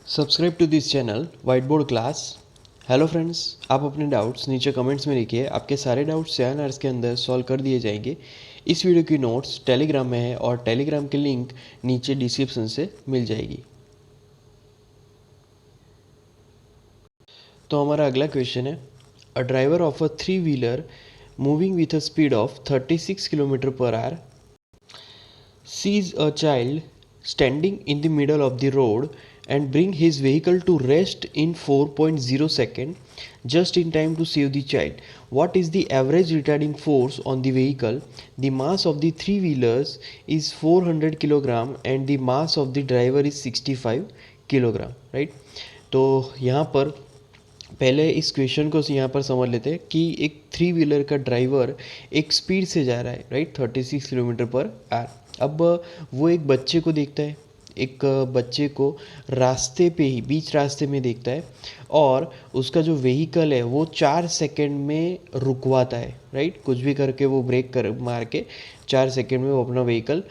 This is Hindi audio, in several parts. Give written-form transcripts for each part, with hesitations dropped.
Subscribe to this channel whiteboard class. Hello friends, आप अपने डाउट्स नीचे कमेंट्स में लिखिए। आपके सारे डाउट्स 7 आवर्स के अंदर सॉल्व कर दिए जाएंगे। इस वीडियो की नोट्स टेलीग्राम में है और टेलीग्राम की लिंक नीचे डिस्क्रिप्शन से मिल जाएगी। तो हमारा अगला क्वेश्चन है, a driver of a 3 wheeler moving with a speed of 36 kilometre per hour sees a child standing in the middle of the road and bring his vehicle to rest in 4.0 second just in time to save the child. What is the average retarding force on the vehicle? The mass of the three wheelers is 400 kilogram and the mass of the driver is 65 kilogram, right? तो यहाँ पर पहले इस क्वेश्चन को यहाँ पर समझ लेते हैं कि एक 3 व्हीलर का ड्राइवर एक स्पीड से जा रहा है, राइट, 36 किलोमीटर पर आवर। अब वो एक बच्चे को देखता है, एक बच्चे को रास्ते पे ही बीच रास्ते में देखता है और उसका जो व्हीकल है वो 4 सेकंड में रुकवाता है, राइट। कुछ भी करके वो ब्रेक कर मार के 4 सेकंड में वो अपना व्हीकल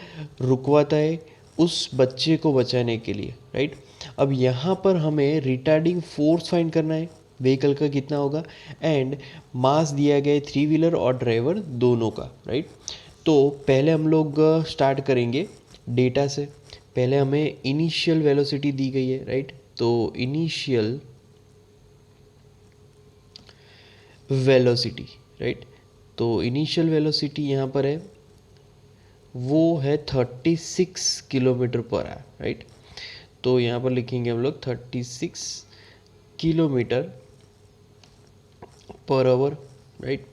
रुकवाता है उस बच्चे को बचाने के लिए, राइट। अब यहाँ पर हमें रिटार्डिंग फोर्स फाइंड करना है, व्हीकल का कितना होगा, एंड मास दिया गया है 3 व्हीलर और ड्राइवर दोनों का, राइट। तो पहले हम लोग स्टार्ट करेंगे डेटा से। पहले हमें इनिशियल वेलोसिटी दी गई है, राइट। तो इनिशियल वेलोसिटी, राइट, तो इनिशियल वेलोसिटी यहाँ पर है, वो है 36 किलोमीटर पर आवर, राइट। तो यहाँ पर लिखेंगे हम लोग 36 किलोमीटर पर आवर, राइट।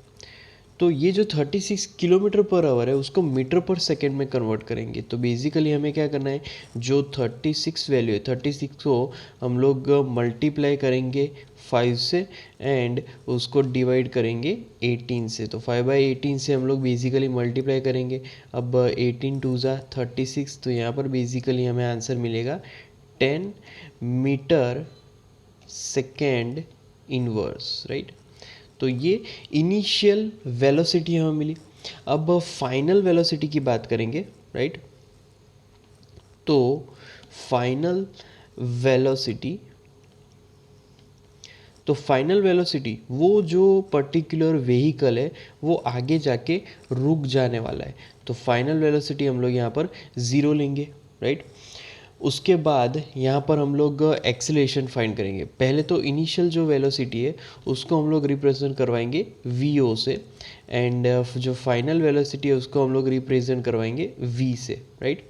तो ये जो 36 किलोमीटर पर आवर है उसको मीटर पर सेकेंड में कन्वर्ट करेंगे। तो बेसिकली हमें क्या करना है, जो 36 वैल्यू है 36 को हम लोग मल्टीप्लाई करेंगे 5 से एंड उसको डिवाइड करेंगे 18 से। तो 5/18 से हम लोग बेसिकली मल्टीप्लाई करेंगे। अब 18 टू ज़ा 36, तो यहाँ पर बेसिकली हमें आंसर मिलेगा 10 मीटर सेकेंड इनवर्स, राइट। तो ये इनिशियल वेलोसिटी हमें मिली। अब फाइनल वेलोसिटी की बात करेंगे, राइट। तो फाइनल वेलोसिटी, तो फाइनल वेलोसिटी वो जो पर्टिकुलर व्हीकल है वो आगे जाके रुक जाने वाला है। तो फाइनल वेलोसिटी हम लोग यहाँ पर 0 लेंगे, राइट। उसके बाद यहाँ पर हम लोग एक्सीलरेशन फाइंड करेंगे। पहले तो इनिशियल जो वेलोसिटी है उसको हम लोग रिप्रेजेंट करवाएंगे वी से, एंड जो फाइनल वेलोसिटी है उसको हम लोग रिप्रेजेंट करवाएंगे वी से, राइट।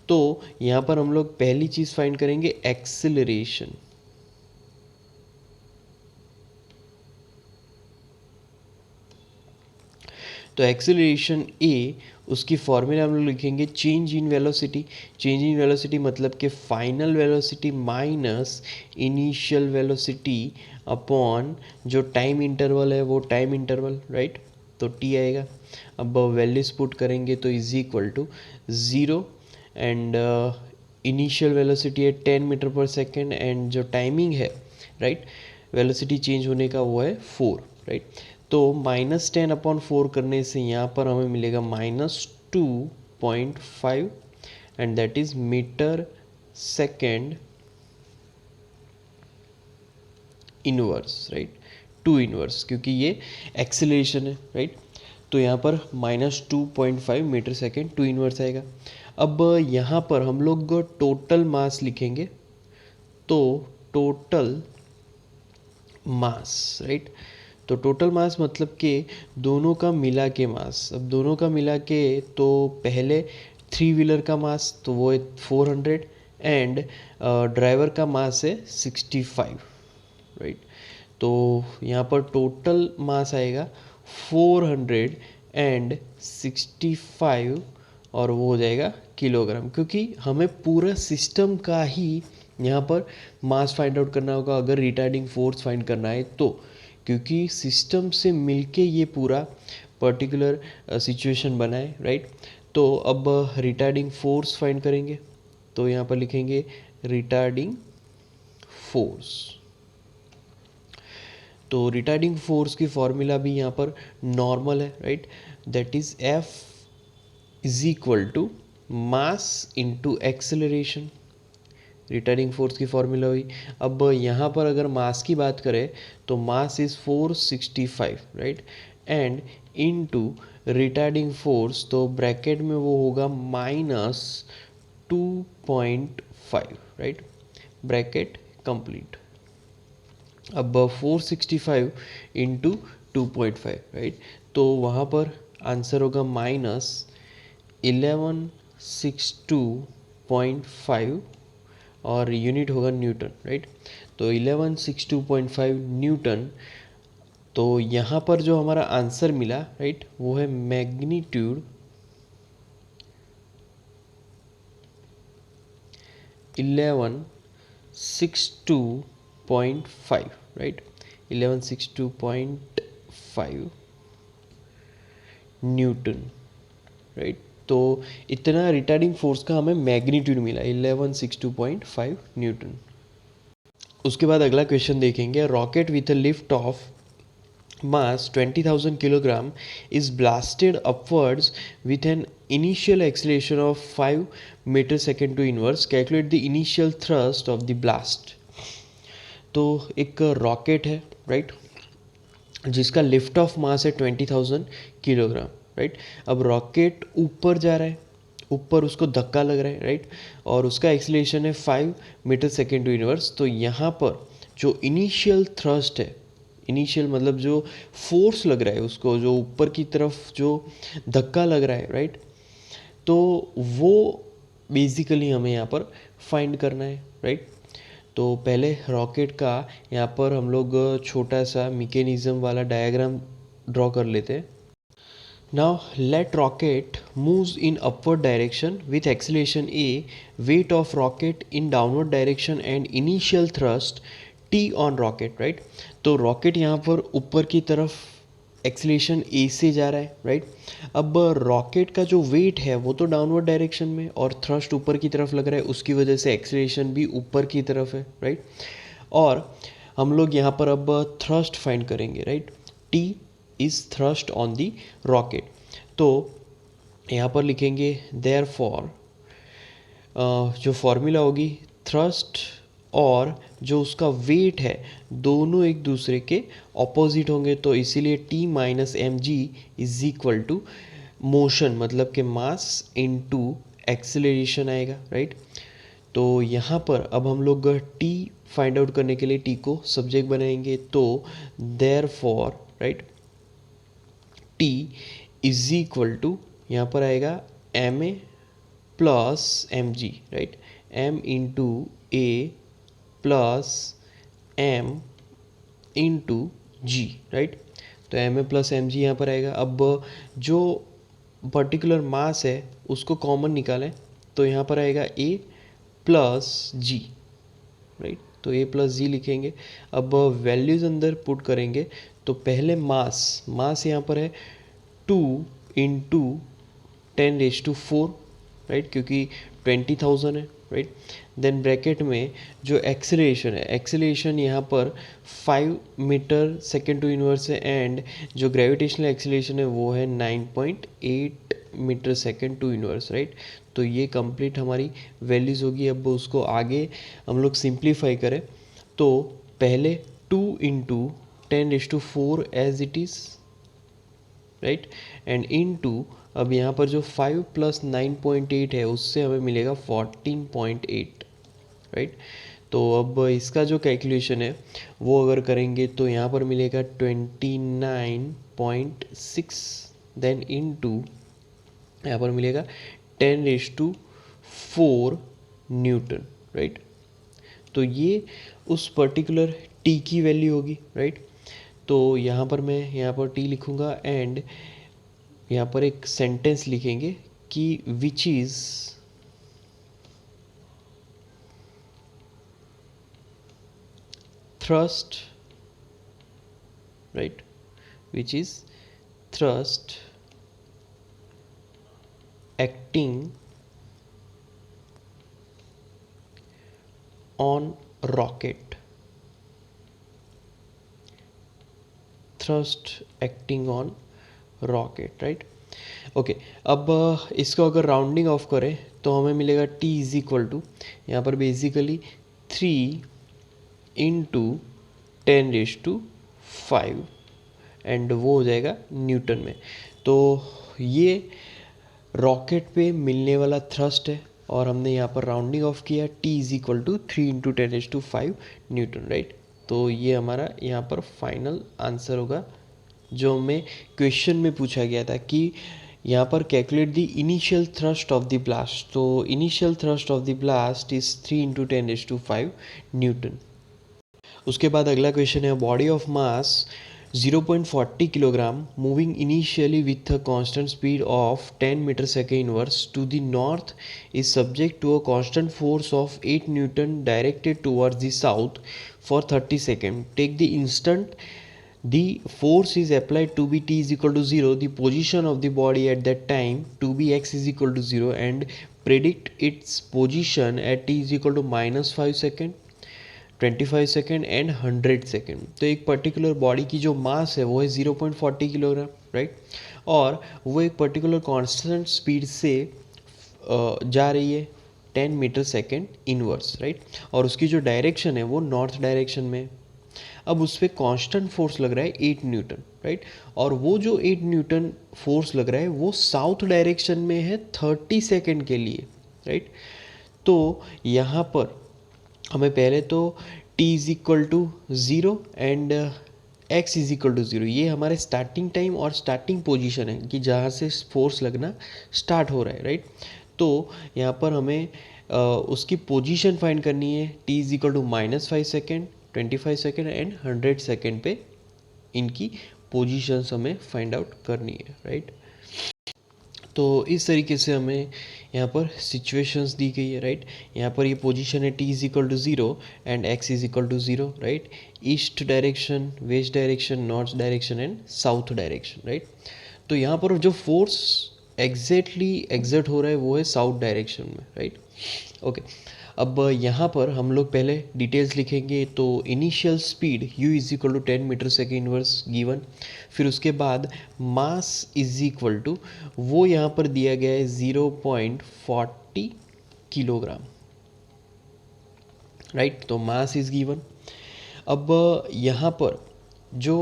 तो यहाँ पर हम लोग पहली चीज़ फाइंड करेंगे एक्सीलरेशन। तो एक्सेलरेशन ए, उसकी फॉर्मूला हम लोग लिखेंगे change in velocity. Change in velocity मतलब कि final velocity minus initial velocity upon जो टाइम इंटरवल है वो टाइम इंटरवल, राइट। तो टी आएगा। अब वैल्यूज पुट करेंगे तो is equal to 0 and initial velocity है 10 मीटर पर सेकेंड एंड जो टाइमिंग है, राइट, वेलोसिटी चेंज होने का वो है 4, राइट। तो -10/4 करने से यहाँ पर हमें मिलेगा -2.5 and that is metre second inverse, right, 2 inverse, क्योंकि ये एक्सेलरेशन है, राइट। तो यहाँ पर -2.5 मीटर सेकेंड 2 इनवर्स आएगा। अब यहाँ पर हम लोग टोटल मास लिखेंगे। तो टोटल मास, राइट, तो टोटल मास मतलब कि दोनों का मिला के मास। अब दोनों का मिला के तो पहले 3 व्हीलर का मास तो वो है 400 एंड ड्राइवर का मास है 65, राइट। तो यहाँ पर टोटल मास आएगा 465 और वो हो जाएगा किलोग्राम, क्योंकि हमें पूरा सिस्टम का ही यहाँ पर मास फाइंड आउट करना होगा अगर रिटार्डिंग फोर्स फाइंड करना है तो, क्योंकि सिस्टम से मिलके ये पूरा पर्टिकुलर सिचुएशन बना है, राइट। तो अब रिटार्डिंग फोर्स फाइंड करेंगे। तो यहाँ पर लिखेंगे रिटार्डिंग फोर्स। तो रिटार्डिंग फोर्स की फॉर्मूला भी यहाँ पर नॉर्मल है, right, that is F is equal to mass into acceleration. Retarding force की फॉर्मूला हुई। अब यहाँ पर अगर मास की बात करें तो mass is 465, right, and into retarding force, तो ब्रैकेट में वो होगा -2.5, राइट, ब्रैकेट कंप्लीट। अब 465 इंटू 2.5, राइट, तो वहाँ पर आंसर होगा -1162.5 और यूनिट होगा न्यूटन, राइट। तो 1162.5 न्यूटन। तो यहाँ पर जो हमारा आंसर मिला, राइट, वो है मैग्नीट्यूड 1162.5, राइट, 1162.5 न्यूटन, राइट। तो इतना रिटार्डिंग फोर्स का हमें मैग्नीट्यूड मिला 1162.5 न्यूटन। उसके बाद अगला क्वेश्चन देखेंगे, rocket with a lift off mass 20,000 kilogram is blasted upwards with an initial acceleration of 5 meter second to inverse. Calculate the initial thrust of the blast. तो एक रॉकेट है, राइट, जिसका लिफ्ट ऑफ मास है 20,000 किलोग्राम, राइट। अब रॉकेट ऊपर जा रहा है, ऊपर उसको धक्का लग रहा है, राइट, और उसका एक्सीलरेशन है 5 मीटर सेकेंड टू इनवर्स। तो यहाँ पर जो इनिशियल थ्रस्ट है, इनिशियल मतलब जो फोर्स लग रहा है उसको, जो ऊपर की तरफ जो धक्का लग रहा है, राइट, तो वो बेसिकली हमें यहाँ पर फाइंड करना है, राइट। तो पहले रॉकेट का यहाँ पर हम लोग छोटा सा मैकेनिज्म वाला डायग्राम ड्रॉ कर लेते हैं। Now let rocket moves in upward direction with acceleration A, weight of rocket in downward direction and initial thrust T on rocket, right? तो रॉकेट यहाँ पर ऊपर की तरफ एक्सीलेशन ए से जा रहा है, राइट। अब रॉकेट का जो वेट है वो तो डाउनवर्ड डायरेक्शन में और थ्रस्ट ऊपर की तरफ लग रहा है, उसकी वजह से एक्सीलेशन भी ऊपर की तरफ है, राइट। और हम लोग यहाँ पर अब थ्रस्ट फाइंड करेंगे, right. T is thrust on the rocket. तो यहाँ पर लिखेंगे देयरफॉर, जो फॉर्मूला होगी, थ्रस्ट और जो उसका वेट है दोनों एक दूसरे के ऑपोजिट होंगे, तो इसीलिए T minus M G is equal to motion, मतलब कि मास इनटू एक्सेलरेशन आएगा, राइट। तो यहाँ पर अब हम लोग T फाइंड आउट करने के लिए T को सब्जेक्ट बनाएंगे, तो therefore, right, T is equal to यहाँ पर आएगा M A plus M G, right, M into A plus M into G, right. तो M A plus M G यहाँ पर आएगा। अब जो पर्टिकुलर मास है उसको कॉमन निकालें, तो यहाँ पर आएगा ए प्लस जी, राइट। तो ए प्लस जी लिखेंगे। अब वैल्यूज़ अंदर पुट करेंगे, तो पहले मास यहाँ पर है 2 इंटू 10⁻⁴, राइट, क्योंकि 20,000 है, राइट। देन ब्रैकेट में जो एक्सेलरेशन है, एक्सेलरेशन यहाँ पर 5 मीटर सेकेंड टू इनवर्स है, एंड जो ग्रेविटेशनल एक्सेलरेशन है वो है 9.8 metre second two inverse, right. तो ये कंप्लीट हमारी वैल्यूज़ होगी। अब उसको आगे हम लोग सिंप्लीफाई करें, तो पहले 2 into 10⁻⁴ as it is, right, and into अब यहाँ पर जो 5 प्लस 9.8 है उससे हमें मिलेगा 14.8, राइट। तो अब इसका जो कैलकुलेशन है वो अगर करेंगे तो यहाँ पर मिलेगा 29.6, देन इनटू यहाँ पर मिलेगा 10⁻⁴ न्यूटन, राइट। तो ये उस पर्टिकुलर टी की वैल्यू होगी, राइट। तो यहाँ पर मैं यहाँ पर टी लिखूँगा, एंड यहाँ पर एक सेंटेंस लिखेंगे कि which is thrust, right, which is thrust acting on rocket, thrust acting on rocket, right. Okay, अब इसको अगर राउंडिंग ऑफ करें तो हमें मिलेगा t इज इक्वल टू, यहाँ पर बेसिकली 3 इंटू 10⁵ एंड वो हो जाएगा न्यूटन में। तो ये रॉकेट पे मिलने वाला थ्रस्ट है और हमने यहाँ पर राउंडिंग ऑफ किया, t is equal to 3 into 10⁵ newton, right. तो ये हमारा यहाँ पर फाइनल आंसर होगा जो हमें क्वेश्चन में पूछा गया था कि यहाँ पर calculate the initial thrust of the blast. तो initial thrust of the blast is 3 into 10⁵ newton. उसके बाद अगला क्वेश्चन है body of mass 0.40 kilogram moving initially with a constant speed of 10 metre second inverse to the north is subject to a constant force of 8 newton directed towards the south for 30 second. Take the instant the force is applied to be t is equal to 0, the position of the body at that time to be x is equal to 0 and predict its position at t is equal to -5 second 25 second and 100 second. तो एक पर्टिकुलर बॉडी की जो मास है वो है 0.40 किलोग्राम, राइट, और वो एक पर्टिकुलर कांस्टेंट स्पीड से जा रही है 10 मीटर सेकेंड इनवर्स, राइट, और उसकी जो डायरेक्शन है वो नॉर्थ डायरेक्शन में। अब उस पर कांस्टेंट फोर्स लग रहा है 8 न्यूटन, राइट, और वो जो 8 न्यूटन फोर्स लग रहा है वो साउथ डायरेक्शन में है 30 सेकेंड के लिए, राइट। तो यहाँ पर हमें पहले तो t is equal to 0 and x is equal to 0, ये हमारे स्टार्टिंग टाइम और स्टार्टिंग पोजीशन है कि जहाँ से फोर्स लगना स्टार्ट हो रहा है, राइट। तो यहाँ पर हमें उसकी पोजीशन फाइंड करनी है, t is equal to -5 second 25 second and 100 second पे इनकी पोजीशंस हमें फाइंड आउट करनी है, राइट। तो इस तरीके से हमें यहाँ पर सिचुएशंस दी गई है, राइट। यहाँ पर ये पोजीशन है t is equal to 0 and x is equal to 0, right, east direction, west direction, north direction and south direction, right. तो यहाँ पर जो फोर्स एग्जैक्टली एग्जर्ट हो रहा है वो है साउथ डायरेक्शन में, राइट। ओके, अब यहाँ पर हम लोग पहले डिटेल्स लिखेंगे। तो initial speed u is equal to 10 metre second inverse given, फिर उसके बाद मास इज इक्वल टू, वो यहाँ पर दिया गया है 0.40 किलोग्राम, राइट, तो मास इज गिवन। अब यहाँ पर जो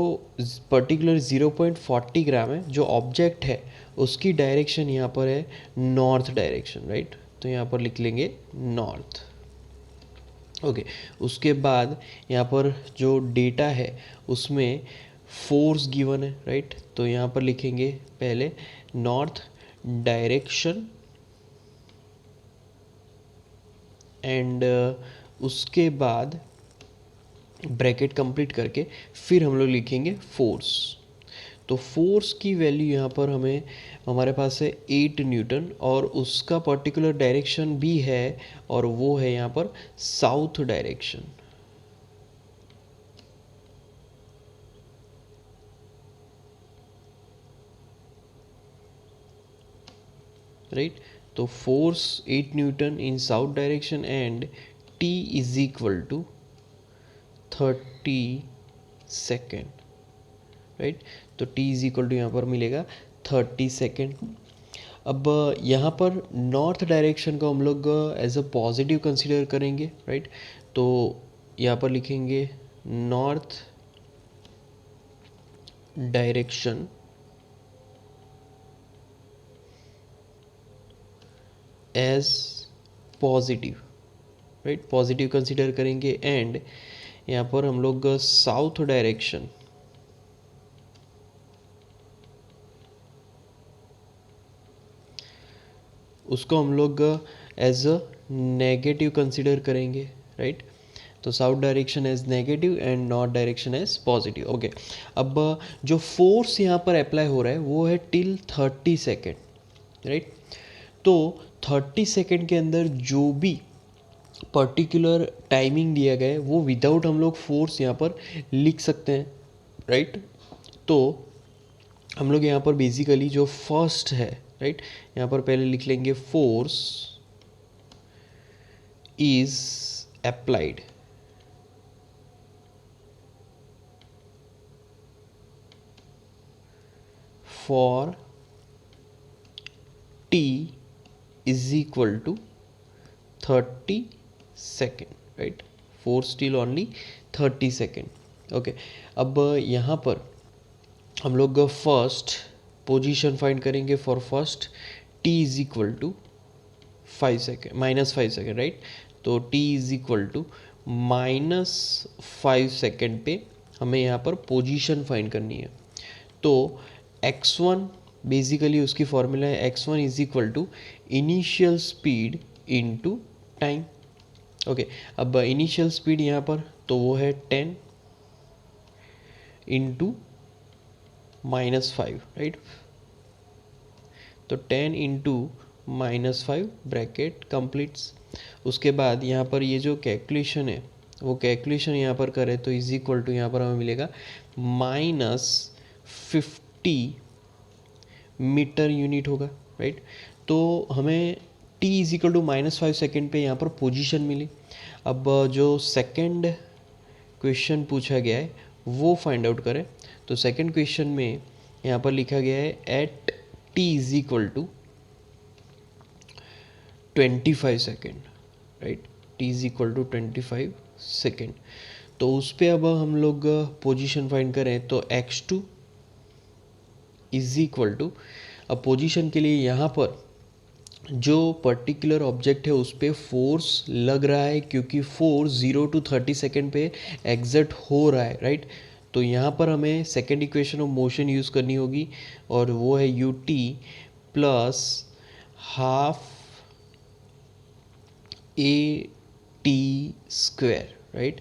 पर्टिकुलर 0.40 ग्राम है, जो ऑब्जेक्ट है उसकी डायरेक्शन यहाँ पर है नॉर्थ डायरेक्शन, राइट, तो यहाँ पर लिख लेंगे नॉर्थ। ओके, उसके बाद यहाँ पर जो डेटा है उसमें फोर्स गिवन है, राइट, तो यहाँ पर लिखेंगे पहले नॉर्थ डायरेक्शन एंड उसके बाद ब्रैकेट कंप्लीट करके फिर हम लोग लिखेंगे फोर्स। तो फोर्स की वैल्यू यहाँ पर हमें हमारे पास है 8 न्यूटन और उसका पर्टिकुलर डायरेक्शन भी है और वो है यहाँ पर साउथ डायरेक्शन, राइट। तो force 8 newton in south direction and t is equal to 30 second, right. तो t इज इक्वल टू यहाँ पर मिलेगा 30 सेकेंड। अब यहाँ पर नॉर्थ डायरेक्शन को हम लोग एज अ पॉजिटिव कंसीडर करेंगे, राइट। तो यहाँ पर लिखेंगे north direction as positive, right, positive consider करेंगे एंड यहाँ पर हम लोग साउथ डायरेक्शन उसको हम लोग एज अ नेगेटिव कंसीडर करेंगे, राइट। तो south direction as negative and north direction as positive. Okay, अब जो फोर्स यहाँ पर अप्लाई हो रहा है वो है टिल 30 सेकेंड, राइट। तो 30 सेकेंड के अंदर जो भी पर्टिकुलर टाइमिंग दिया गया है वो विदाउट हम लोग फोर्स यहाँ पर लिख सकते हैं, राइट। तो हम लोग यहाँ पर बेसिकली जो फर्स्ट है, राइट, यहाँ पर पहले लिख लेंगे force is applied for t is equal to 30 second, right, force till only 30 second. Okay, अब यहाँ पर हम लोग फर्स्ट पोजीशन फाइंड करेंगे for first t is equal to 5 second, -5 second, right. तो t is equal to -5 second पे हमें यहाँ पर पोजीशन फाइंड करनी है। तो x1 बेसिकली उसकी फॉर्मूला है x1 is equal to initial speed into time. Okay, अब इनिशियल स्पीड यहाँ पर तो वो है 10 इंटू -5, राइट। तो 10 इंटू -5 ब्रैकेट कंप्लीट्स। उसके बाद यहाँ पर ये जो कैलकुलेशन है वो कैलकुलेशन यहाँ पर करें तो इज इक्वल टू यहाँ पर हमें मिलेगा -50 मीटर यूनिट होगा, राइट। तो हमें t is equal to -5 second पे यहाँ पर पोजीशन मिली। अब जो सेकंड क्वेश्चन पूछा गया है वो फाइंड आउट करें। तो सेकंड क्वेश्चन में यहाँ पर लिखा गया है at t is equal to 25 second, right, t is equal to 25 second. तो उस पर अब हम लोग पोजीशन फाइंड करें तो x2 इज इक्वल टू, अब पोजीशन के लिए यहाँ पर जो पर्टिकुलर ऑब्जेक्ट है उस पर फोर्स लग रहा है क्योंकि फोर्स 0 to 30 सेकेंड पे एग्जर्ट हो रहा है, राइट। तो यहाँ पर हमें second equation of motion use करनी होगी और वो है ut plus half A T square, right,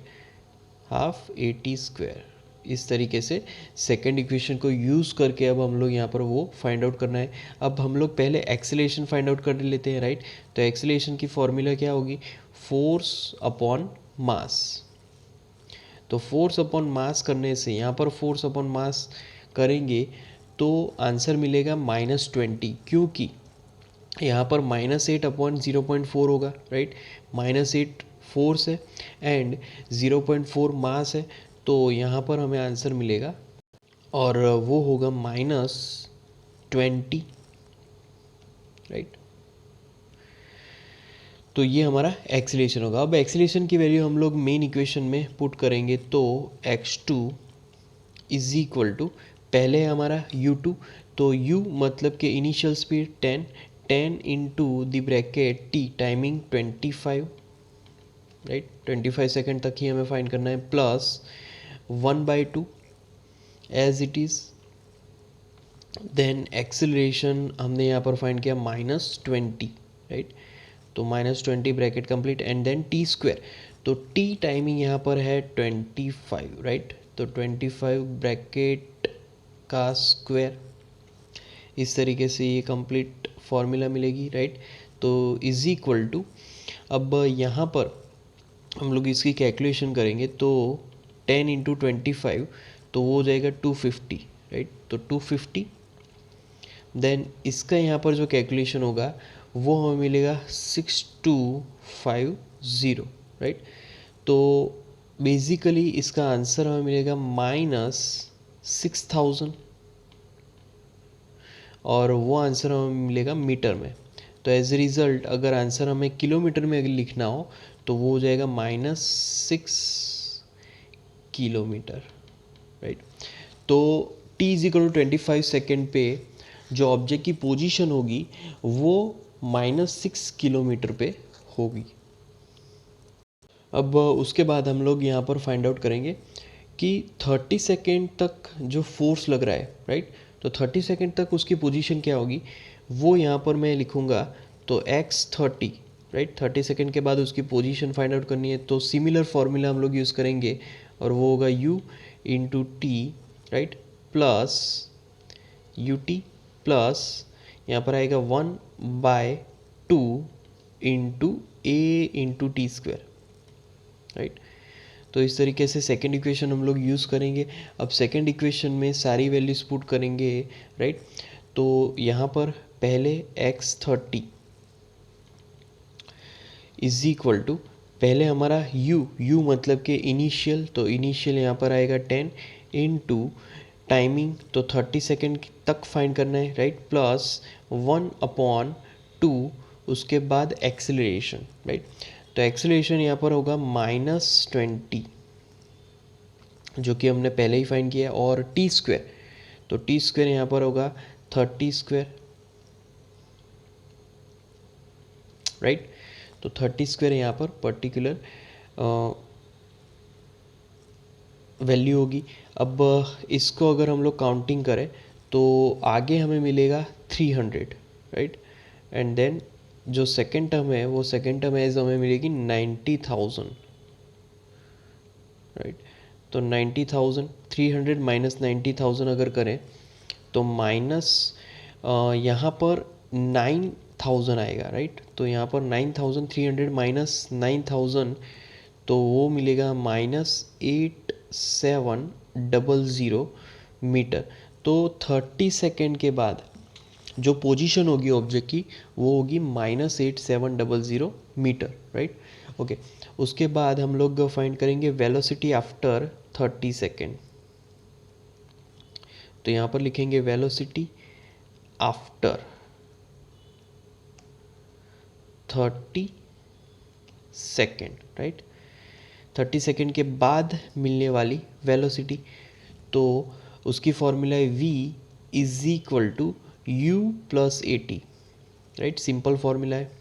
half A T square. इस तरीके से सेकेंड इक्वेशन को यूज़ करके अब हम लोग यहाँ पर वो फाइंड आउट करना है। अब हम लोग पहले एक्सेलरेशन फाइंड आउट कर लेते हैं, राइट। तो एक्सेलरेशन की फॉर्मूला क्या होगी, फोर्स अपॉन मास। तो फोर्स अपॉन मास करने से यहाँ पर फोर्स अपॉन मास करेंगे तो आंसर मिलेगा -20, क्योंकि यहाँ पर -8 अपॉन 0.4 होगा, राइट। -8 फोर्स है एंड 0.4 मास है, तो यहाँ पर हमें आंसर मिलेगा और वो होगा -20, राइट। तो ये हमारा एक्सीलरेशन होगा। अब एक्सीलरेशन की वैल्यू हम लोग मेन इक्वेशन में पुट करेंगे तो x2 इज इक्वल टू, पहले है हमारा u2, तो u मतलब कि initial speed 10 into the bracket t timing 25, right, 25 second तक ही हमें फाइंड करना है, plus 1/2 as it is. Then acceleration हमने यहाँ पर फाइंड किया -20, राइट। तो -20 bracket complete and then T square. तो t टाइमिंग यहाँ पर है 25, राइट। तो 25 ब्रैकेट का स्क्वायर, इस तरीके से ये कंप्लीट फॉर्मूला मिलेगी, राइट। तो इज इक्वल टू, अब यहाँ पर हम लोग इसकी कैलकुलेशन करेंगे तो 10 इंटू 25 तो वो हो जाएगा 250, राइट। तो 250 देन इसका यहाँ पर जो कैलकुलेशन होगा वो हमें मिलेगा 6250, राइट। तो बेसिकली इसका आंसर हमें मिलेगा -6000 और वो आंसर हमें मिलेगा मीटर में। तो एज ए रिज़ल्ट अगर आंसर हमें किलोमीटर में अगर लिखना हो तो वो हो जाएगा -6 किलोमीटर, राइट। तो t is equal to 25 second पे जो ऑब्जेक्ट की पोजीशन होगी वो -6 किलोमीटर पे होगी। अब उसके बाद हम लोग यहाँ पर फाइंड आउट करेंगे कि 30 सेकेंड तक जो फोर्स लग रहा है, राइट। तो 30 सेकेंड तक उसकी पोजीशन क्या होगी वो यहाँ पर मैं लिखूँगा। तो x30, राइट, 30 सेकेंड के बाद उसकी पोजीशन फाइंड आउट करनी है तो सिमिलर फार्मूला हम लोग यूज़ करेंगे और वो होगा u into T, right, plus ut plus यहाँ पर आएगा 1/2 into a into T square, right. तो इस तरीके से सेकेंड इक्वेशन हम लोग यूज़ करेंगे। अब सेकेंड इक्वेशन में सारी वैल्यूज पुट करेंगे, राइट। तो यहाँ पर पहले x30 इज इक्वल टू, पहले हमारा u मतलब कि इनिशियल, तो इनिशियल यहाँ पर आएगा 10 इंटू टाइमिंग, तो 30 सेकेंड तक फाइंड करना है, राइट, प्लस 1/2, उसके बाद एक्सेलरेशन, राइट। तो एक्सेलरेशन यहाँ पर होगा -20, जो कि हमने पहले ही फाइंड किया है, और टी स्क्वेयर, तो टी स्क्वेयर यहाँ पर होगा 30 स्क्वेयर, राइट। तो 30 स्क्वेयर यहाँ पर पर्टिकुलर वैल्यू होगी। अब इसको अगर हम लोग काउंटिंग करें तो आगे हमें मिलेगा 300, राइट। एंड देन जो सेकेंड टर्म है वो सेकेंड टर्म एज हमें मिलेगी 90,000, राइट। तो 90,000, 300 माइनस 90,000 अगर करें तो माइनस यहाँ पर 9,000 आएगा, राइट। तो यहाँ पर 9,300 माइनस 9,000, तो वो मिलेगा -8700 मीटर। तो 30 सेकेंड के बाद जो पोजीशन होगी ऑब्जेक्ट की वो होगी -8700 मीटर, राइट। ओके, उसके बाद हम लोग फाइंड करेंगे वेलोसिटी आफ्टर 30 सेकेंड। तो यहाँ पर लिखेंगे velocity after 30 second, right. 30 second के बाद मिलने वाली वेलोसिटी, तो उसकी फॉर्मूला है v is equal to u plus AT, right. Simple formula है,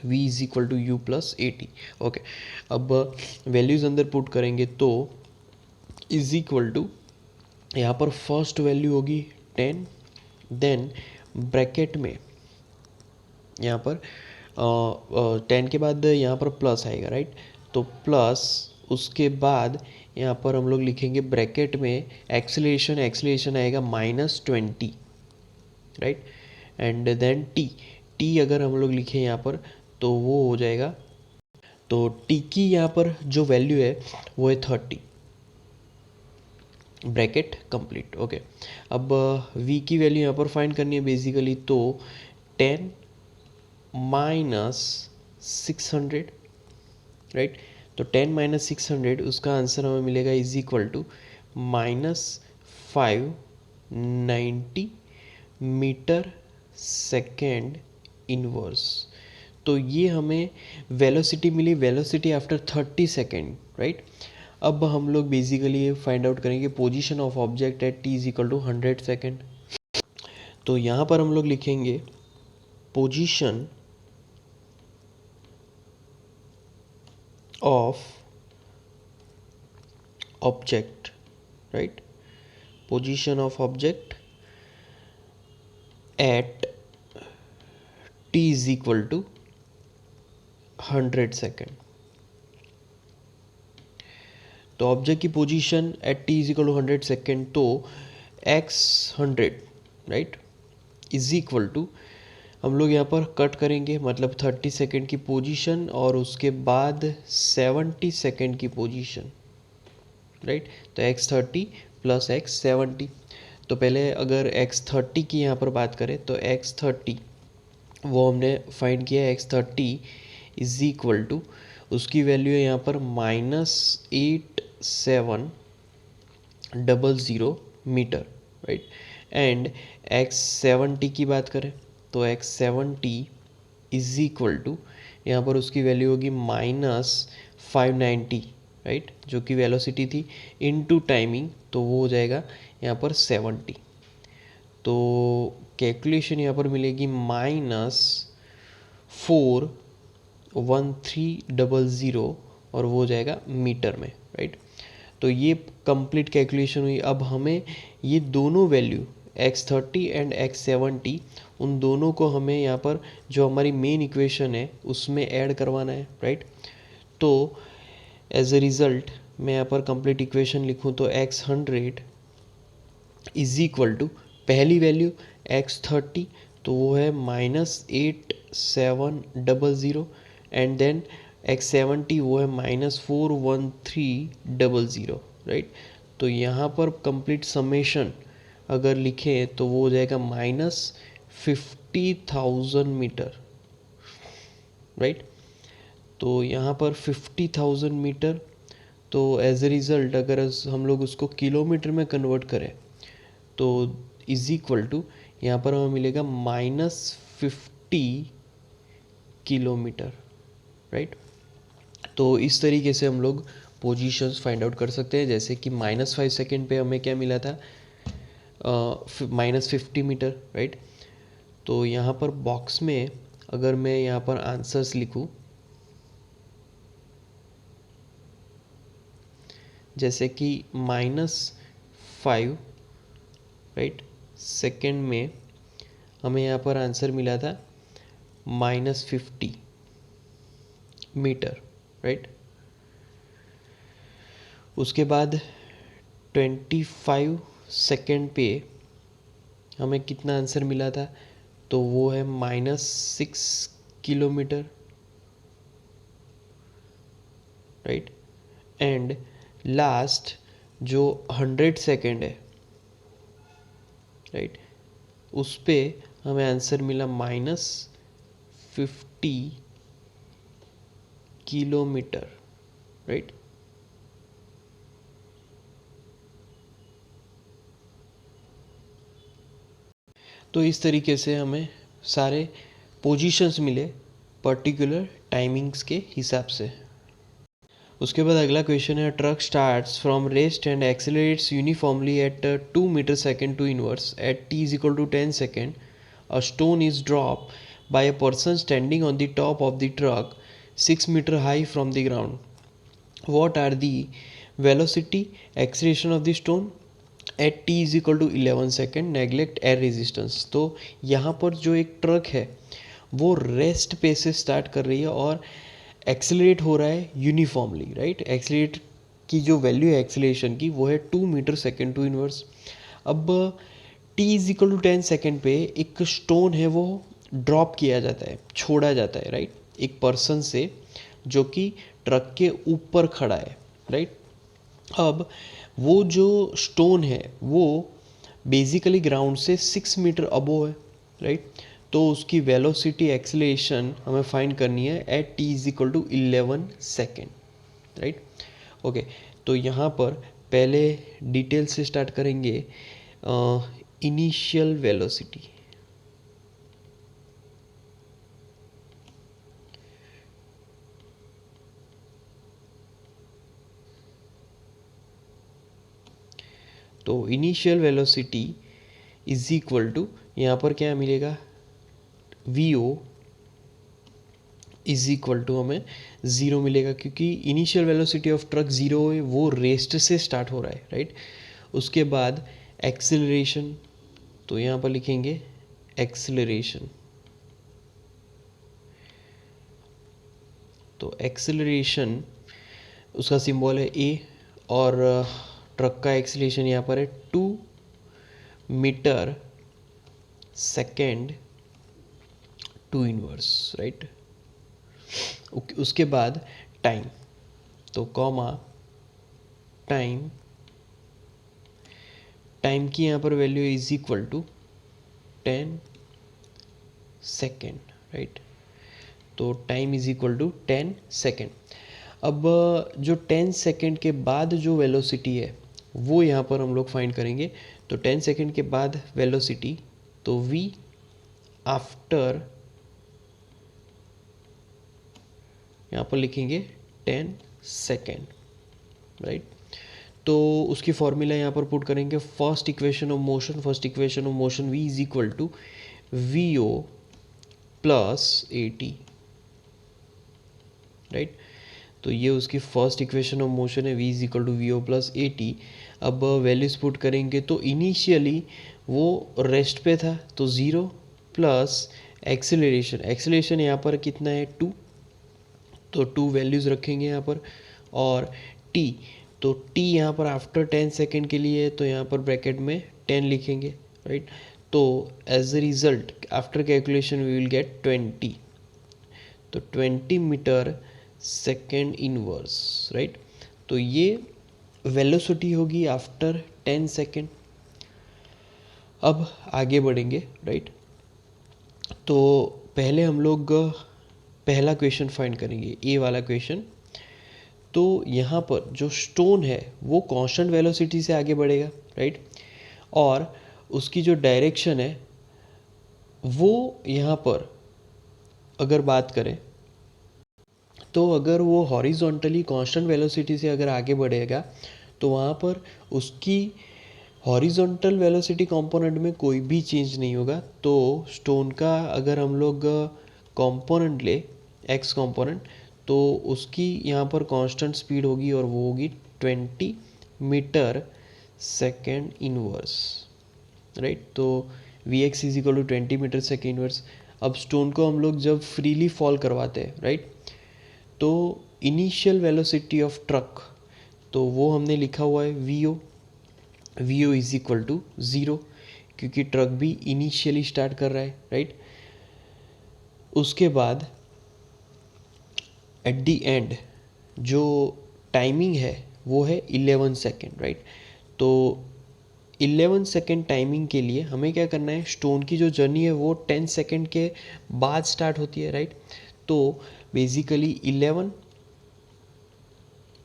v is equal to U plus AT। Okay, अब वैल्यूज़ अंदर पुट करेंगे तो इज इक्वल टू, यहाँ पर फर्स्ट वैल्यू होगी 10, देन ब्रैकेट में यहाँ पर 10 के बाद यहाँ पर प्लस आएगा, राइट। तो प्लस उसके बाद यहाँ पर हम लोग लिखेंगे ब्रैकेट में एक्सेलरेशन, एक्सेलरेशन आएगा -20, राइट। एंड देन टी अगर हम लोग लिखें यहाँ पर तो वो हो जाएगा, तो टी की यहाँ पर जो वैल्यू है वो है 30, ब्रैकेट कंप्लीट। ओके, अब v की वैल्यू यहाँ पर फाइंड करनी है बेसिकली, तो 10 माइनस 600, राइट। तो 10 माइनस 600, उसका आंसर हमें मिलेगा is equal to -590 metre second inverse. तो ये हमें वेलोसिटी मिली, वेलोसिटी आफ्टर 30 सेकेंड, राइट। अब हम लोग बेसिकली ये फाइंड आउट करेंगे position of object at t is equal to 100 second. तो यहाँ पर हम लोग लिखेंगे position of object, right, position of object at t is equal to 100 second. तो ऑब्जेक्ट की position at t is equal to 100 second, तो x 100, right, is equal to, हम लोग यहाँ पर कट करेंगे, मतलब 30 सेकेंड की पोजीशन और उसके बाद 70 सेकेंड की पोजीशन, राइट। तो x30 प्लस x70। तो पहले अगर x30 की यहाँ पर बात करें तो x30 वो हमने फाइंड किया, x30 इज इक्वल टू, उसकी वैल्यू है यहाँ पर -8700 मीटर, राइट। एंड x70 की बात करें तो x70 इज इक्वल टू, यहाँ पर उसकी वैल्यू होगी -590, राइट, जो कि वेलोसिटी थी, इनटू टाइमिंग, तो वो हो जाएगा यहाँ पर 70। तो कैलकुलेशन यहाँ पर मिलेगी -41300, और वो हो जाएगा मीटर में, राइट। तो ये कंप्लीट कैलकुलेशन हुई। अब हमें ये दोनों वैल्यू x30 एंड x70, उन दोनों को हमें यहाँ पर जो हमारी मेन इक्वेशन है उसमें ऐड करवाना है, राइट। तो एज अ रिज़ल्ट मैं यहाँ पर कंप्लीट इक्वेशन लिखूँ तो x100 इज इक्वल टू, पहली वैल्यू x30 तो वो है -8700, एंड देन x70 वो है -41300, राइट। तो यहाँ पर कंप्लीट समेशन अगर लिखें तो वो हो जाएगा -50,000 मीटर, राइट। तो यहाँ पर 50,000 मीटर, तो एज ए रिज़ल्ट अगर हम लोग उसको किलोमीटर में कन्वर्ट करें तो इज इक्वल टू, यहाँ पर हमें मिलेगा -50 किलोमीटर, राइट। तो इस तरीके से हम लोग पोजीशंस फाइंड आउट कर सकते हैं। जैसे कि -5 सेकेंड पे हमें क्या मिला था, -50 मीटर, राइट। तो यहाँ पर बॉक्स में अगर मैं यहाँ पर आंसर्स लिखूँ, जैसे कि -5, राइट, सेकेंड में हमें यहाँ पर आंसर मिला था -50 मीटर, राइट। उसके बाद 25 सेकेंड पे हमें कितना आंसर मिला था, तो वो है -6 किलोमीटर, राइट। एंड लास्ट जो 100 सेकेंड है, राइट, उस पे हमें आंसर मिला -50 किलोमीटर, राइट। तो इस तरीके से हमें सारे पोजीशंस मिले पर्टिकुलर टाइमिंग्स के हिसाब से। उसके बाद अगला क्वेश्चन है, truck starts from rest and accelerates uniformly at 2 metre second two inverse at t is equal to 10 second. A stone is dropped by a person standing on the top of the truck 6 meter high from the ground. What are the velocity, acceleration of the stone at t is equal to 11 second, neglect air resistance. तो यहाँ पर जो एक ट्रक है वो रेस्ट पे से स्टार्ट कर रही है और एक्सेलरेट हो रहा है यूनिफॉर्मली, राइट। एक्सेलरेट की जो वैल्यू है एक्सेलरेशन की वो है 2 मीटर सेकेंड टू इनवर्स। अब t is equal to 10 second पे एक स्टोन है वो ड्रॉप किया जाता है, छोड़ा जाता है, राइट, एक पर्सन से जो कि ट्रक के ऊपर खड़ा है, राइट। अब वो जो स्टोन है वो बेसिकली ग्राउंड से 6 मीटर अबो है, राइट। तो उसकी वेलोसिटी एक्सेलरेशन हमें फाइंड करनी है at t is equal to 11 second, right. Okay, तो यहाँ पर पहले डिटेल से स्टार्ट करेंगे। इनिशियल वेलोसिटी, तो initial velocity is equal to, यहाँ पर क्या मिलेगा, vo इज इक्वल टू हमें 0 मिलेगा, क्योंकि इनिशियल वेलोसिटी ऑफ ट्रक 0 है, वो रेस्ट से स्टार्ट हो रहा है, राइट। उसके बाद एक्सेलरेशन, तो यहाँ पर लिखेंगे एक्सेलरेशन, तो एक्सेलरेशन उसका सिंबल है ए, और ट्रक का एक्सेलरेशन यहाँ पर है 2 metre second two inverse, right. उसके बाद टाइम, तो कॉमा टाइम, टाइम की यहाँ पर value is equal to 10 second, right. तो time is equal to 10 second. अब जो 10 सेकेंड के बाद जो वेलोसिटी है वो यहाँ पर हम लोग फाइंड करेंगे। तो 10 सेकेंड के बाद वेलोसिटी, तो v आफ्टर, यहाँ पर लिखेंगे 10 सेकेंड, राइट। तो उसकी फॉर्मूला यहाँ पर पुट करेंगे, first equation of motion, v is equal to vo plus at, right. तो ये उसकी फर्स्ट इक्वेशन ऑफ मोशन है, v is equal to vo plus at। अब वैल्यूज पुट करेंगे, तो इनिशियली वो रेस्ट पे था तो 0 प्लस एक्सेलरेशन यहाँ पर कितना है 2, तो 2 वैल्यूज़ रखेंगे यहाँ पर, और t, तो t यहाँ पर आफ्टर 10 सेकेंड के लिए है, तो यहाँ पर ब्रैकेट में 10 लिखेंगे, राइट। तो as a result after calculation we will get 20, तो 20 मीटर सेकेंड इनवर्स, राइट। तो ये वेलोसिटी होगी आफ्टर 10 सेकेंड। अब आगे बढ़ेंगे, राइट। तो पहले हम लोग पहला क्वेश्चन फाइंड करेंगे, ए वाला क्वेश्चन। तो यहाँ पर जो स्टोन है वो कांस्टेंट वेलोसिटी से आगे बढ़ेगा, राइट, और उसकी जो डायरेक्शन है वो यहाँ पर अगर बात करें तो अगर वो हॉरिजॉन्टली कांस्टेंट वेलोसिटी से अगर आगे बढ़ेगा तो वहाँ पर उसकी हॉरिजॉन्टल वेलोसिटी कंपोनेंट में कोई भी चेंज नहीं होगा। तो स्टोन का अगर हम लोग कंपोनेंट ले एक्स कंपोनेंट, तो उसकी यहाँ पर कांस्टेंट स्पीड होगी और वो होगी 20 मीटर सेकेंड इनवर्स, राइट। तो v x is equal to 20 metre second inverse. अब स्टोन को हम लोग जब फ्रीली फॉल करवाते हैं, राइट, तो इनिशियल वेलोसिटी ऑफ ट्रक, तो वो हमने लिखा हुआ है v o is equal to 0, क्योंकि ट्रक भी इनिशियली स्टार्ट कर रहा है, राइट। उसके बाद एट द एंड जो टाइमिंग है वो है 11 सेकेंड, राइट। तो 11 सेकेंड टाइमिंग के लिए हमें क्या करना है, स्टोन की जो जर्नी है वो 10 सेकेंड के बाद स्टार्ट होती है, राइट। तो बेसिकली 11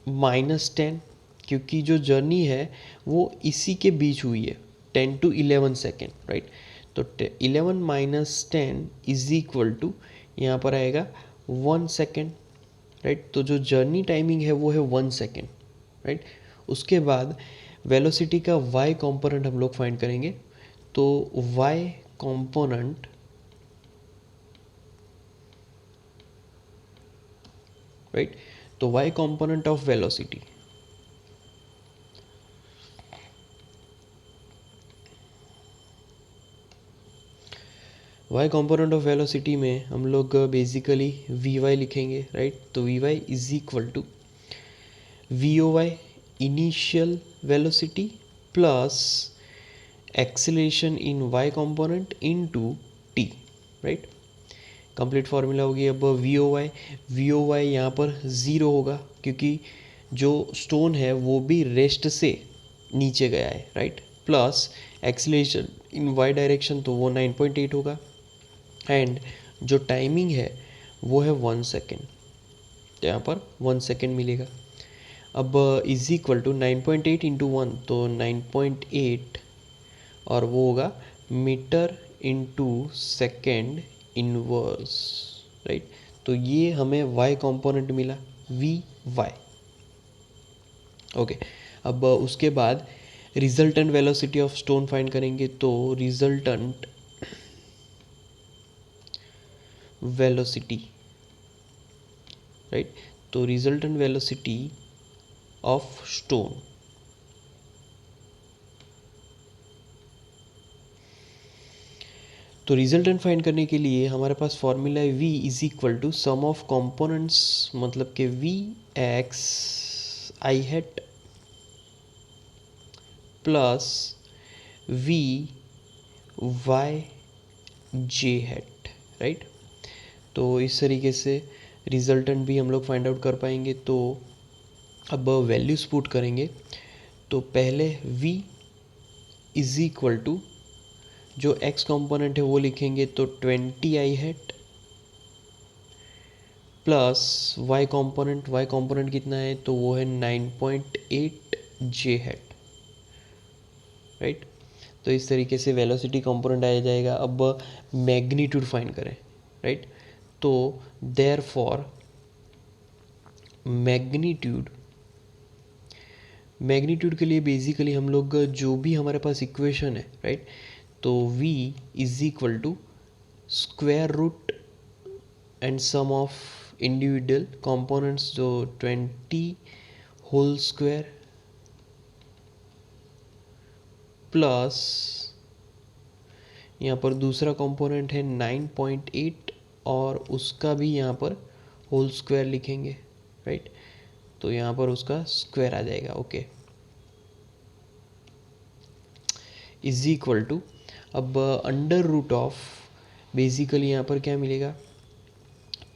माइनस 10, क्योंकि जो जर्नी है वो इसी के बीच हुई है 10 to 11 सेकेंड, राइट। तो 11 माइनस 10 इज इक्वल टू यहाँ पर आएगा 1 सेकेंड, राइट। तो जो जर्नी टाइमिंग है वो है 1 सेकेंड, राइट। उसके बाद वेलोसिटी का y कंपोनेंट हम लोग फाइंड करेंगे। तो y कंपोनेंट, राइट, तो y component of velocity, y component of velocity में हम लोग बेसिकली vy लिखेंगे, राइट। तो vy is equal to voy initial velocity plus acceleration in y component into t, right. Complete formula होगी। अब वी ओ वाई यहाँ पर ज़ीरो होगा, क्योंकि जो स्टोन है वो भी रेस्ट से नीचे गया है, right. Plus acceleration in y direction, तो वो 9.8 होगा। एंड जो टाइमिंग है वो है 1 सेकेंड, तो यहाँ पर 1 सेकेंड मिलेगा। अब इज इक्वल टू 9.8 इंटू 1, तो 9.8, और वो होगा metre into second inverse, right. तो ये हमें y कंपोनेंट मिला वी वाई, ओके। अब उसके बाद resultant velocity of stone find करेंगे। तो रिजल्टेंट वेलोसिटी, राइट, तो रिजल्टेंट वेलोसिटी ऑफ स्टोन, तो रिजल्टेंट फाइंड करने के लिए हमारे पास फॉर्मूला है v is equal to sum of components, मतलब कि v x i hat plus v y j hat, right. तो इस तरीके से रिजल्टेंट भी हम लोग फाइंड आउट कर पाएंगे। तो अब वैल्यूज पुट करेंगे। तो पहले v इज इक्वल टू जो x कंपोनेंट है वो लिखेंगे, तो 20 आई हैट प्लस y कंपोनेंट कितना है, तो वो है 9.8 जे हैट, राइट। तो इस तरीके से वेलोसिटी कंपोनेंट आ जाएगा। अब मैग्नीट्यूड फाइंड करें, राइट। तो देयरफॉर मैग्नीट्यूड के लिए बेसिकली हम लोग जो भी हमारे पास इक्वेशन है, राइट, तो v is equal to square root and sum of individual components, जो 20 होल स्क्वायर प्लस यहाँ पर दूसरा कंपोनेंट है 9.8 और उसका भी यहाँ पर होल स्क्वायर लिखेंगे, राइट। तो यहाँ पर उसका स्क्वायर आ जाएगा, ओके, इज इक्वल टू, अब अंडर रूट ऑफ, बेसिकली यहाँ पर क्या मिलेगा,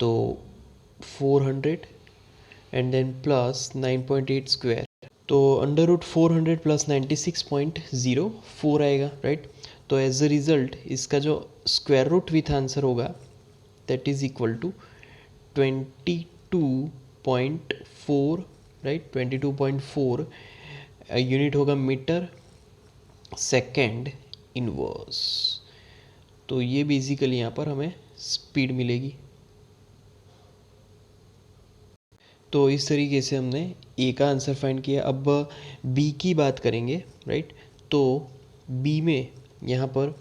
तो 400 एंड देन प्लस 9.8 स्क्वायर, तो अंडर रूट 400 प्लस 96.04 आएगा, राइट। तो एज अ रिज़ल्ट इसका जो स्क्वायर रूट विथ आंसर होगा दैट इज इक्वल टू 22.4, राइट। 22.4 यूनिट होगा मीटर सेकेंड इनवर्स। तो ये बेसिकली यहाँ पर हमें स्पीड मिलेगी। तो इस तरीके से हमने ए का आंसर फाइंड किया। अब बी की बात करेंगे, राइट। तो बी में यहाँ पर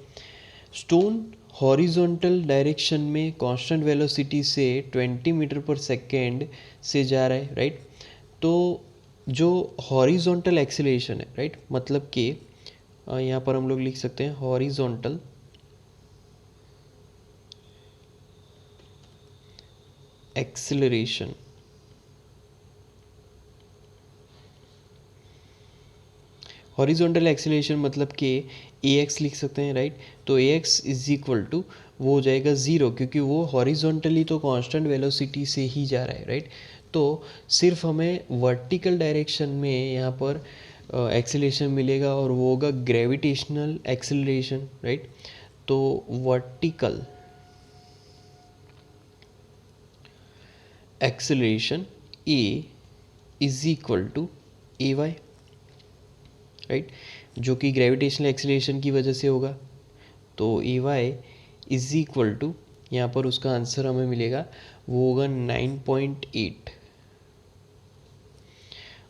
स्टोन हॉरिजॉन्टल डायरेक्शन में कांस्टेंट वेलोसिटी से 20 मीटर पर सेकेंड से जा रहा है, राइट। तो जो हॉरिजॉन्टल एक्सेलरेशन है, राइट, मतलब कि यहाँ पर हम लोग लिख सकते हैं हॉरिजॉन्टल एक्सेलरेशन। हॉरिजॉन्टल एक्सेलरेशन मतलब कि ए एक्स लिख सकते हैं, राइट। तो ए एक्स इज इक्वल टू वो हो जाएगा ज़ीरो, क्योंकि वो हॉरिजॉन्टली तो कांस्टेंट वेलोसिटी से ही जा रहा है, राइट। तो सिर्फ हमें वर्टिकल डायरेक्शन में यहाँ पर एक्सेलरेशन मिलेगा और वो होगा ग्रेविटेशनल एक्सेलरेशन, राइट। तो vertical acceleration a is equal to a y, right, जो कि ग्रेविटेशनल एक्सेलरेशन की वजह से होगा। तो a y is equal to, यहाँ पर उसका आंसर हमें मिलेगा वो होगा 9.8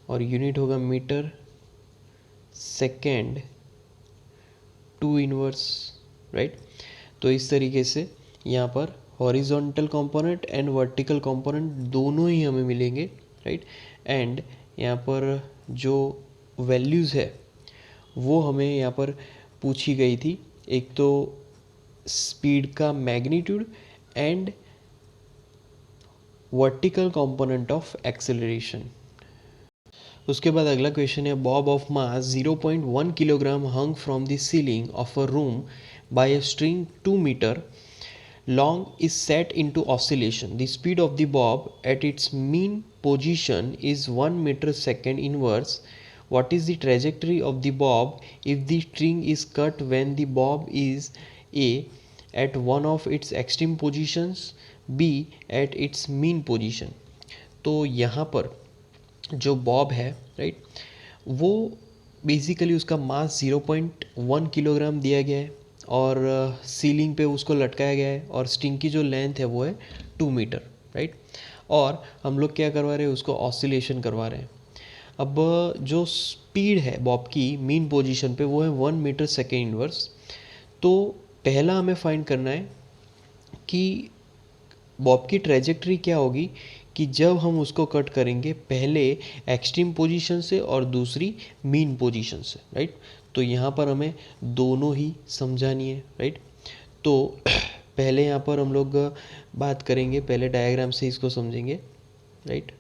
और यूनिट होगा metre second two inverse, right. तो इस तरीके से यहाँ पर horizontal component and vertical component दोनों ही हमें मिलेंगे, राइट। एंड यहाँ पर जो वैल्यूज़ है वो हमें यहाँ पर पूछी गई थी, एक तो स्पीड का magnitude and vertical component of acceleration. उसके बाद अगला क्वेश्चन है, bob of mass 0.1 kilogram hung from the ceiling of a room by a string 2 metre long is set into oscillation. The speed of the bob at its mean position is 1 meter second inverse. What is the trajectory of the bob if the string is cut when the bob is A at one of its extreme positions, B at its mean position? तो यहाँ पर जो बॉब है, राइट, वो बेसिकली उसका मास 0.1 किलोग्राम दिया गया है और सीलिंग पे उसको लटकाया गया है और स्ट्रिंग की जो लेंथ है वो है 2 मीटर, राइट। और हम लोग क्या करवा रहे हैं, उसको ऑसिलेशन करवा रहे हैं। अब जो स्पीड है बॉब की मीन पोजीशन पे वो है 1 मीटर सेकेंड इनवर्स। तो पहला हमें फाइंड करना है कि बॉब की ट्रेजेक्ट्री क्या होगी कि जब हम उसको कट करेंगे पहले एक्सट्रीम पोजीशन से और दूसरी मीन पोजीशन से, राइट। तो यहाँ पर हमें दोनों ही समझानी है, राइट। तो पहले यहाँ पर हम लोग बात करेंगे, पहले डायग्राम से इसको समझेंगे, राइट।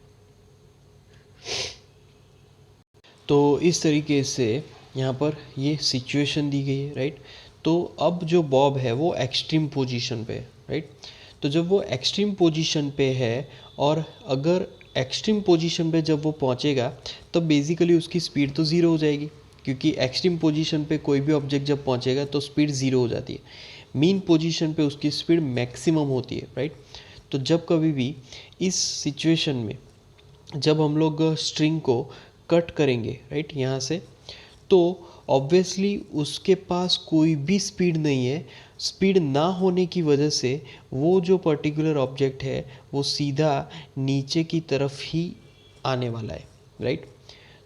तो इस तरीके से यहाँ पर ये सिचुएशन दी गई है, राइट। तो अब जो बॉब है वो एक्सट्रीम पोजीशन पे है, राइट। तो जब वो एक्सट्रीम पोजीशन पे है और अगर एक्सट्रीम पोजीशन पे जब वो पहुँचेगा तो बेसिकली उसकी स्पीड तो ज़ीरो हो जाएगी, क्योंकि एक्सट्रीम पोजीशन पे कोई भी ऑब्जेक्ट जब पहुँचेगा तो स्पीड ज़ीरो हो जाती है। मीन पोजीशन पे उसकी स्पीड मैक्सिमम होती है, राइट। तो जब कभी भी इस सिचुएशन में जब हम लोग स्ट्रिंग को कट करेंगे, राइट, यहाँ से, तो ऑब्वियसली उसके पास कोई भी स्पीड नहीं है। स्पीड ना होने की वजह से वो जो पर्टिकुलर ऑब्जेक्ट है वो सीधा नीचे की तरफ ही आने वाला है, राइट।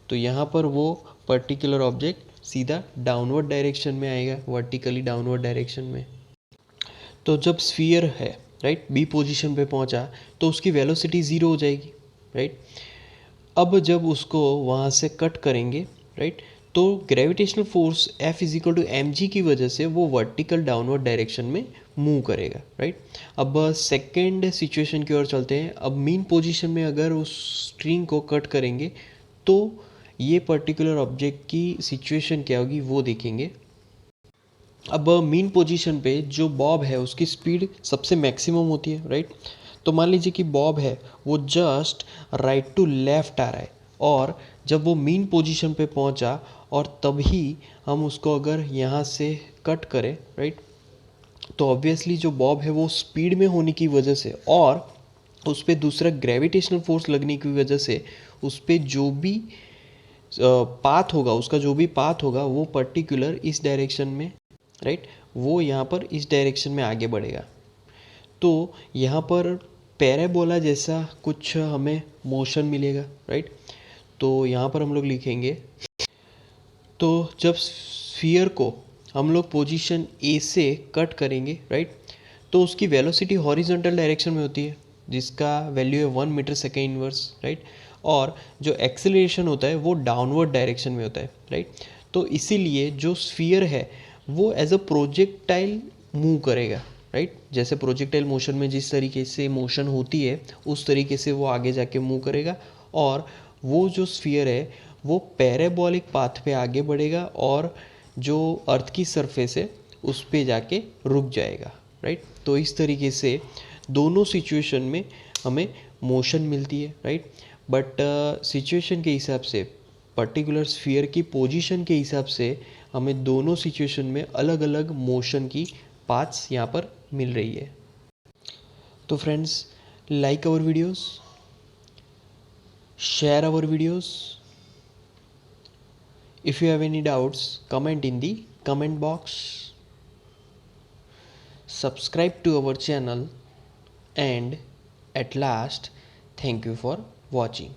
तो यहाँ पर वो पर्टिकुलर ऑब्जेक्ट सीधा डाउनवर्ड डायरेक्शन में आएगा, वर्टिकली डाउनवर्ड डायरेक्शन में। तो जब स्फीयर है, राइट, बी पोजीशन पे पहुँचा तो उसकी वेलोसिटी ज़ीरो हो जाएगी, राइट। अब जब उसको वहाँ से कट करेंगे, राइट, तो gravitational force F is equal to m g की वजह से वो वर्टिकल डाउनवर्ड डायरेक्शन में मूव करेगा, राइट। अब सेकेंड सिचुएशन की ओर चलते हैं। अब मीन पोजीशन में अगर उस स्ट्रिंग को कट करेंगे तो ये पर्टिकुलर ऑब्जेक्ट की सिचुएशन क्या होगी वो देखेंगे। अब मीन पोजीशन पे जो बॉब है उसकी स्पीड सबसे मैक्सिमम होती है, राइट। तो मान लीजिए कि बॉब है वो जस्ट राइट टू लेफ्ट आ रहा है और जब वो मीन पोजीशन पे पहुंचा और तभी हम उसको अगर यहाँ से कट करें, राइट, तो ऑब्वियसली जो बॉब है वो स्पीड में होने की वजह से और उस पर दूसरा ग्रेविटेशनल फोर्स लगने की वजह से उस पर जो भी पाथ होगा, उसका जो भी पाथ होगा वो पर्टिकुलर इस डायरेक्शन में राइट, वो यहाँ पर इस डायरेक्शन में आगे बढ़ेगा। तो यहाँ पर पैराबोला जैसा कुछ हमें मोशन मिलेगा, राइट। तो यहाँ पर हम लोग लिखेंगे, तो जब स्फीयर को हम लोग पोजीशन ए से कट करेंगे, राइट, तो उसकी वेलोसिटी हॉरिजॉन्टल डायरेक्शन में होती है जिसका वैल्यू है 1 मीटर सेकेंड इनवर्स, राइट। और जो एक्सेलरेशन होता है वो डाउनवर्ड डायरेक्शन में होता है, राइट। तो इसीलिए जो स्फीयर है वो एज अ प्रोजेक्टाइल मूव करेगा, राइट। जैसे प्रोजेक्टाइल मोशन में जिस तरीके से मोशन होती है उस तरीके से वो आगे जाके मूव करेगा, और वो जो स्फीयर है वो पैराबोलिक पाथ पे आगे बढ़ेगा और जो अर्थ की सरफेस है उस पे जाके रुक जाएगा, राइट। तो इस तरीके से दोनों सिचुएशन में हमें मोशन मिलती है, राइट। बट सिचुएशन के हिसाब से, पर्टिकुलर स्फीयर की पोजीशन के हिसाब से हमें दोनों सिचुएशन में अलग अलग मोशन की पाथ्स यहाँ पर मिल रही है। तो friends, like our videos, share our videos. If you have any doubts, comment in the comment box. Subscribe to our channel, and at last, thank you for watching.